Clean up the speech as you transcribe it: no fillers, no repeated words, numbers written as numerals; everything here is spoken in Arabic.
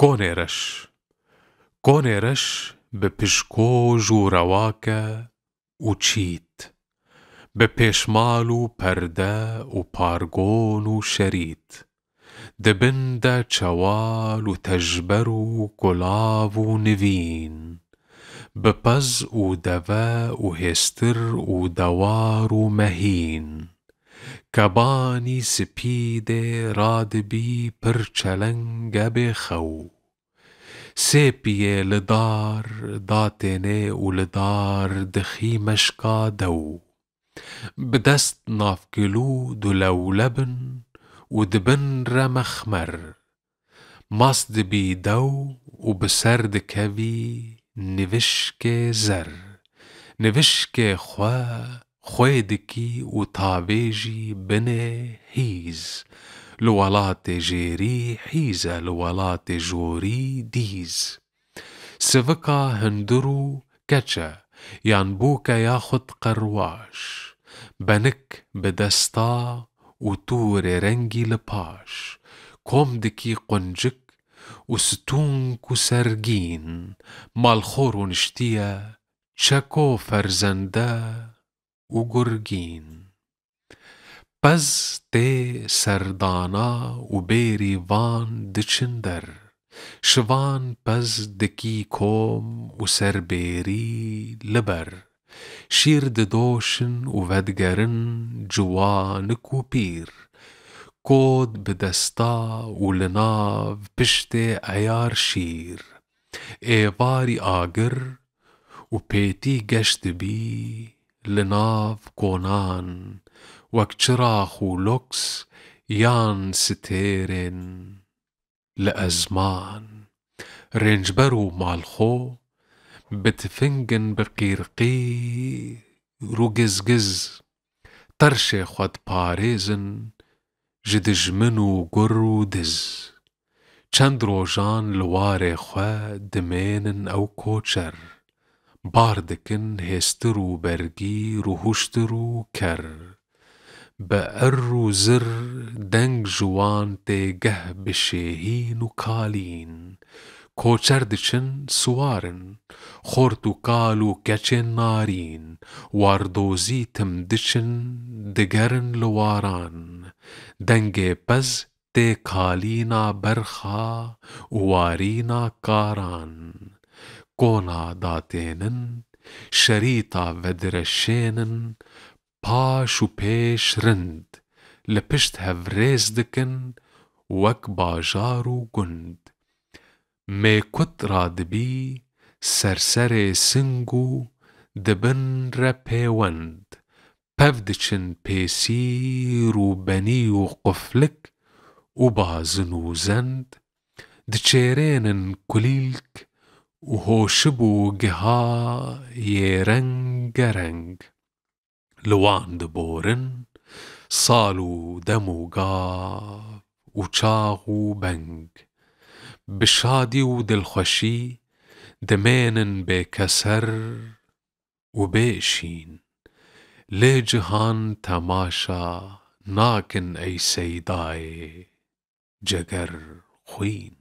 كونيرش كونيرش بپشکۆژ و ڕەواکە و چیت بە پێشماڵ و پەردە و پارگۆن و شەریت دبن دە چەوال و تەژبەر و گوڵاو و نڤین بە پەز و دەڤە و هێستر و دەوار و مەهین کەبانی سپیدێ ڕادبی پڕ چەلەنگە بێخەو سێپیێ لە دار داتێنێ و لە دار دخی مەشکا دەو بدەست نافگلوود و لەولەبن و دبن رە مەخمەر ماس دبی دەو و بەسەر دکەوی نڤشکێ زەر نڤشکێ خوێ دکی و تاوێژی بنێ هیز لە وەڵاتێ ژێری حیزە لە وەڵاتێ ژۆری دیز سڤکا هەندر و کەچە یان بووکە یاخود قەرواش بەنک بەدەستا و توورێ رەنگی لە پاش کۆمدکی قونجک و ستونک و سەرگین ماڵخۆر و نیشتیە چەکۆ فەرزەندە و گورگین پەز تێ سەردانا و بێری ڤان دچن دەر شڤان پەز دکی کۆم و سەربێری لەبەر شیر ددۆشن و ڤەدگەرن جوانک و پیر کۆد بەدەستا و لە ناو پشتێ ئەیار شیر ئێڤاری ئاگر و پێتی گەشت دبی لە ناو کۆنان وەک چراغ و لۆکس یان ستێرێن لە ئەزمان رێنجبەر و ماڵخۆ بتفنگن بە قیرقیر و گزگز تەرشێ خۆت پارێزن ji dijmin û gur û diz çend rojan li warê xwe dimênin ew koçer bar dikin hêstir û bergîr û hûştir û ker bi er û zir deng ji wan tê geh bi şêhîn û kalîn koçer diçin siwarin xort û kal û keçên narîn wardozî tim diçin digerin li waran dengê pez tê kalîna berxa û warîna karan kona datênin şerîta vedireşênin paş û pêş rind li pişt hevrêz dikin wek bajar û gund mêkut radibî serserê sing û dibin re pêwend pev diçin pêsîr û benî û quflik û bazin û zend diçêrênin kulîlk û hoşib û giha yê rengereng li wan diborin sal û dem û gav û çax û beng bi şadî û dilxweşî dimênin bêkeser û bêşîn lê cihan temaşa nakin ey seydayê cegerxwîn.